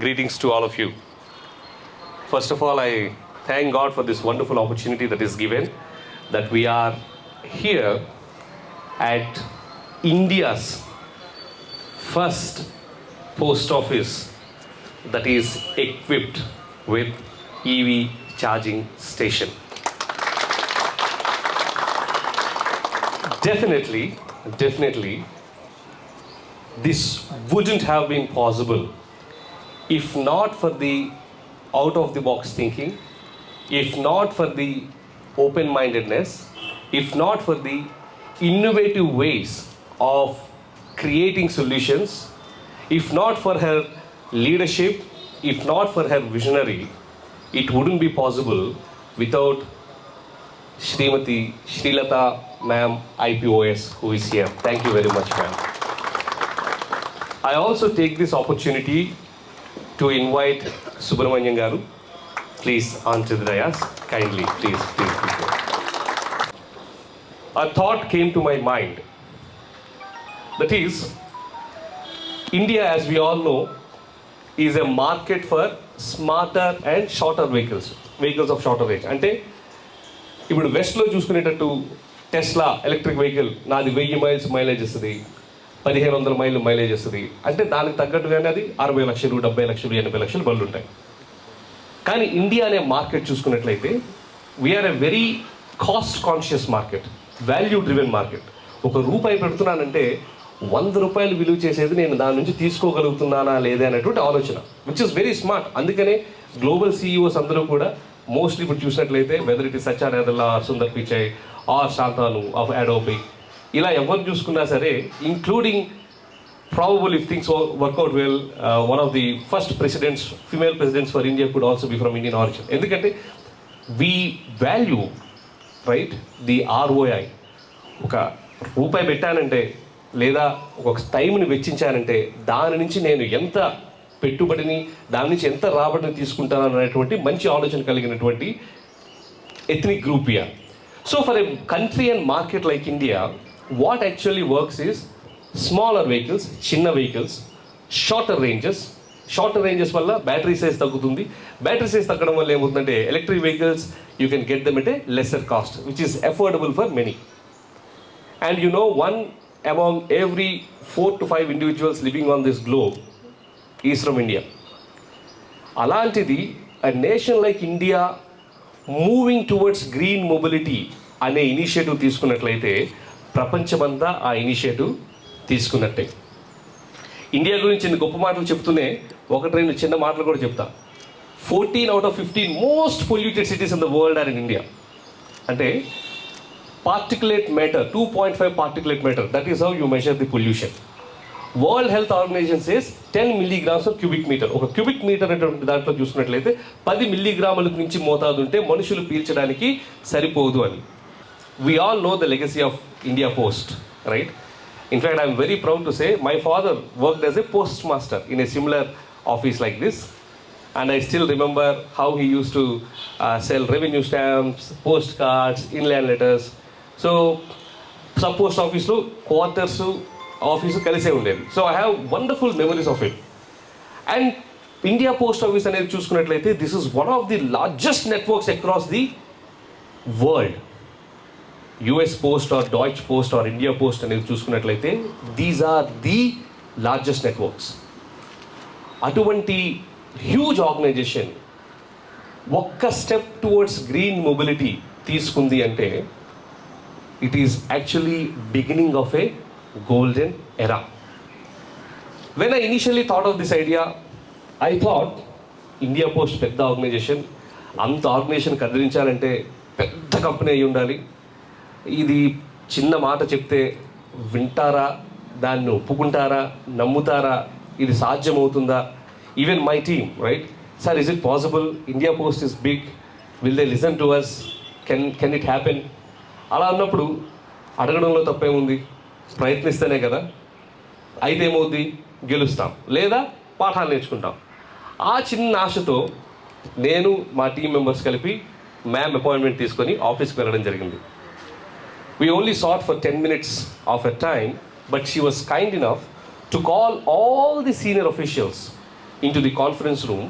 greetings to all of you. First of all, I thank God for this wonderful opportunity that is given, that we are here at India's first post office that is equipped with EV charging station. Definitely, this wouldn't have been possible if not for the out of the box thinking, if not for the open mindedness, if not for the innovative ways of creating solutions, if not for her leadership, if not for her visionary, it wouldn't be possible without Srimati Srilata ma'am IPOS, who is here. Thank you very much, ma'am. I also take this opportunity to invite Subramanian Garu. Please onto the dais, kindly, please. A thought came to my mind. That is, India, as we all know, is a market for smarter and shorter vehicles of shorter range. అంటే ఇప్పుడు వెస్ట్లో చూసుకునేటట్టు Tesla electric vehicle నాది 1000 miles mileage ఇస్తుంది, 1500 మైళ్ళు mileage ఇస్తుంది. అంటే దానికి తగ్గట్టుగానే అది 60 లక్షలు, 70 లక్షలు, 80 లక్షలు బళ్ళు ఉంటాయి. కానీ ఇండియా అనే మార్కెట్ చూసుకున్నట్లయితే we are a very cost conscious market, value driven market. ₹1 పెడుతున్నానంటే 100 రూపాయలు విలువ చేసేది నేను దాని నుంచి తీసుకోగలుగుతున్నానా లేదా అనేటువంటి ఆలోచన, విచ్ ఇస్ వెరీ స్మార్ట్. అందుకనే గ్లోబల్ సీఈఓస్ అందరూ కూడా మోస్ట్లీ ఇప్పుడు చూసినట్లయితే whether it is Satya Nadella, Sundar Pichai or Shantanu of Adobe, ఇలా ఎవరు చూసుకున్నా సరే, including probably if things work out well, one of the first presidents, female presidents for India could also be from Indian origin. ఎందుకంటే we value, right, the ROI. ₹1 పెట్టానంటే లేదా ఒక టైంని వెచ్చించానంటే దాని నుంచి నేను ఎంత పెట్టుబడిని, దాని నుంచి ఎంత రాబడిని తీసుకుంటాను అనేటువంటి మంచి ఆలోచన కలిగినటువంటి ethnic group year. So for a country and market like India, what actually works is smaller vehicles, చిన్న వెహికల్స్, షార్టర్ రేంజెస్ వల్ల బ్యాటరీ సైజ్ తగ్గుతుంది. బ్యాటరీ సైజ్ తగ్గడం వల్ల ఏమవుతుందంటే electric vehicles you can get them at a lesser cost, which is affordable for many. And you know, one among every 4 to 5 individuals living on this globe is from India. అలాంటిది a nation like India moving towards green mobility అనే initiative తీసుకున్నట్లయితే ప్రపంచమంతా ఆ initiative తీసుకున్నట్టే. India గురించి నేను గొప్ప మాటలు చెప్తూనే 1-2 చిన్న మాటలు కూడా చెప్తా. 14 out of 15 most polluted cities in the world are in India. అంటే particulate matter, 2.5 particulate matter, that is how you measure the pollution. World Health Organization says 10 milligrams of cubic meter. ఒక క్యూబిక్ మీటర్ అనేటువంటి దాంట్లో చూసుకున్నట్లయితే 10 మిల్లీగ్రాముల నుంచి మోతాదు ఉంటే మనుషులు పీల్చడానికి సరిపోదు అని. We all know the legacy of India Post, right? In fact, I am very proud to say my father worked as a postmaster in a similar office like this, and I still remember how he used to sell revenue stamps, postcards, inland letters. So sub post ఆఫీస్లో quarters office కలిసే ఉండేది. So I have wonderful memories of it. And India post office అనేది చూసుకున్నట్లయితే this is one of the largest networks across the world. US post or Deutsche post or India post అనేది చూసుకున్నట్లయితే these are the largest networks. అటువంటి huge organisation ఒక్క step towards green mobility తీసుకుంది అంటే it is actually beginning of a golden era. When I initially thought of this idea, I thought India Post పెద్ద organisation, అంత organisation కదిలించాలంటే పెద్ద company అయి ఉండాలి. ఇది చిన్న మాట చెప్తే వింటారా, దాన్ని ఒప్పుకుంటారా, నమ్ముతారా, ఇది సాధ్యమవుతుందా? Even my team, right, sir, is it possible? India post is big, will they listen to us, can it happen? అలా అన్నప్పుడు అడగడంలో తప్పేముంది, ప్రయత్నిస్తేనే కదా. అయితే ఏమవుద్ది, గెలుస్తాం లేదా పాఠాలు నేర్చుకుంటాం. ఆ చిన్న ఆశతో నేను మా టీం మెంబర్స్ కలిపి మ్యామ్ అపాయింట్మెంట్ తీసుకొని ఆఫీస్కి వెళ్ళడం జరిగింది. We only sought for 10 minutes of her time, but she was kind enough to call all the senior officials into the conference room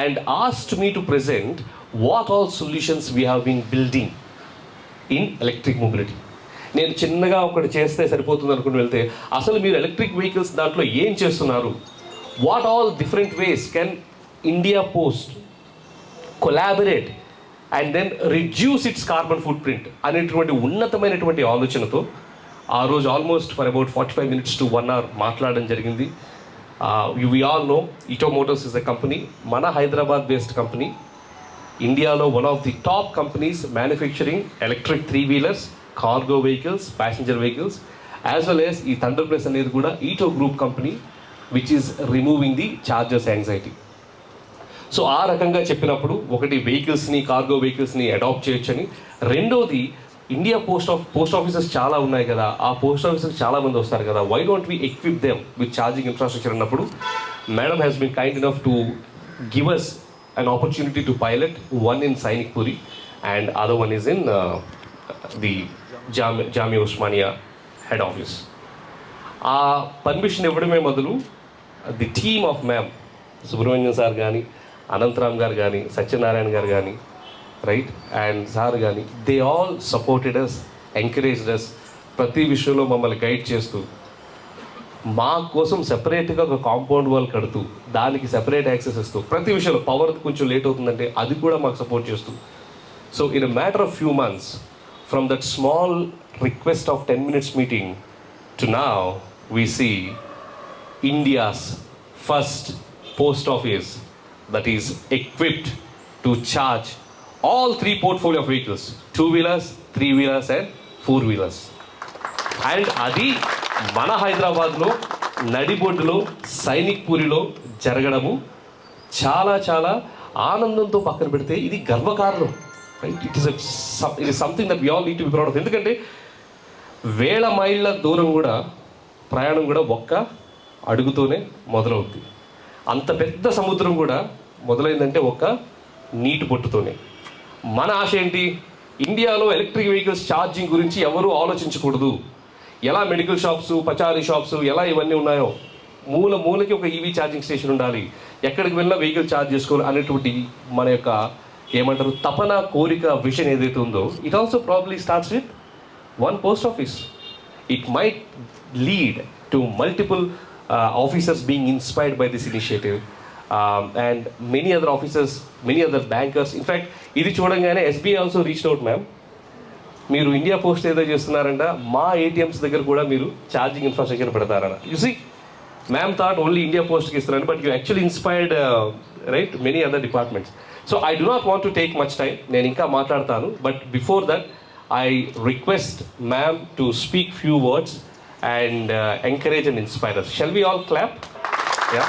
and asked me to present what all solutions we have been building in electric mobility. నేను చిన్నగా ఒకటి చేస్తే సరిపోతుంది అనుకుని వెళ్తే అసలు మీరు electric vehicles దాంట్లో ఏం చేస్తున్నారు, what all different ways can India post collaborate and then reduce its carbon footprint అనేటువంటి ఉన్నతమైనటువంటి ఆలోచనతో ఆ రోజు almost for about 45 minutes to 1 hour మాట్లాడడం జరిగింది. We all know ETO motors is a company, మన హైదరాబాద్ బేస్డ్ కంపెనీ, ఇండియాలో one of the top companies manufacturing electric 3-wheelers, cargo vehicles, passenger vehicles, as well as e thunder plus అనేది కూడా ETO group company which is removing the chargers anxiety. So ఆ రకంగా చెప్పినప్పుడు ఒకటి వెహికల్స్ని, cargo వెహికల్స్ని adapt చేయొచ్చని, రెండోది ఇండియా పోస్ట్ ఆఫీసెస్ చాలా ఉన్నాయి కదా, ఆ పోస్ట్ ఆఫీసెస్ చాలామంది వస్తారు కదా, why don't we equip them with charging infrastructure అన్నప్పుడు madam has been kind enough to give us an opportunity to pilot, one in Sainik Puri and other one is in the Jamia Osmania head office. Permission ఇవ్వడమే మొదలు the team of ma'am Subrahmanyam sir కానీ, అనంతరామ్ గారు కానీ, సత్యనారాయణ గారు కానీ, right, and sir కానీ, they all supported us, encouraged us, ప్రతి విషయంలో మమ్మల్ని guide చేస్తూ మా కోసం సెపరేట్గా ఒక కాంపౌండ్ వాల్ కడుతూ దానికి సెపరేట్ యాక్సెస్ ఇస్తూ ప్రతి విషయంలో పవర్ కొంచెం లేట్ అవుతుందంటే అది కూడా మాకు సపోర్ట్ చేస్తూ, so in a matter of few months from that small request of 10 minutes meeting to now we see India's first post office that is equipped to charge all 3 portfolio of vehicles, 2-wheelers, 3-wheelers and 4-wheelers. అండ్ అది మన హైదరాబాద్లో నడిబొడ్డులో సైనిక్ పూరిలో జరగడము చాలా చాలా ఆనందంతో పక్కన పెడితే ఇది గర్వకారణం, right? It is something that we all need to be proud of. ఎందుకంటే 1000 మైళ్ళ దూరం కూడా ప్రయాణం కూడా ఒక్క అడుగుతోనే మొదలవుద్ది. అంత పెద్ద సముద్రం కూడా మొదలైందంటే ఒక్క నీటి బొట్టుతోనే. మన ఆశ ఏంటి? ఇండియాలో ఎలక్ట్రిక్ వెహికల్స్ ఛార్జింగ్ గురించి ఎవరూ ఆలోచించకూడదు. ఎలా మెడికల్ షాప్స్, పచారీ షాప్స్ ఎలా ఇవన్నీ ఉన్నాయో మూలకి ఒక ఈవీ ఛార్జింగ్ స్టేషన్ ఉండాలి, ఎక్కడికి వెళ్ళినా వెహికల్ ఛార్జ్ చేసుకోవాలి అనేటువంటి మన యొక్క ఏమంటారు తపన, కోరిక, విషన్ ఏదైతే ఉందో, it also probably starts with one post office. It might lead to multiple officers being inspired by this initiative and many other officers, many other bankers. In fact, ఇది చూడంగానే SBI also reached out, ma'am మీరు India post ఏదో చేస్తున్నారంట, మా ATMs దగ్గర కూడా మీరు charging infrastructure పెడతారన్న. You see, ma'am thought only India పోస్ట్కి ఇస్తున్నాను, but you actually inspired right many other departments. So I do not want to take much time, నేను ఇంకా మాట్లాడతాను, but before that I request ma'am to speak few words and encourage and inspire us. Shall we all clap? Yeah.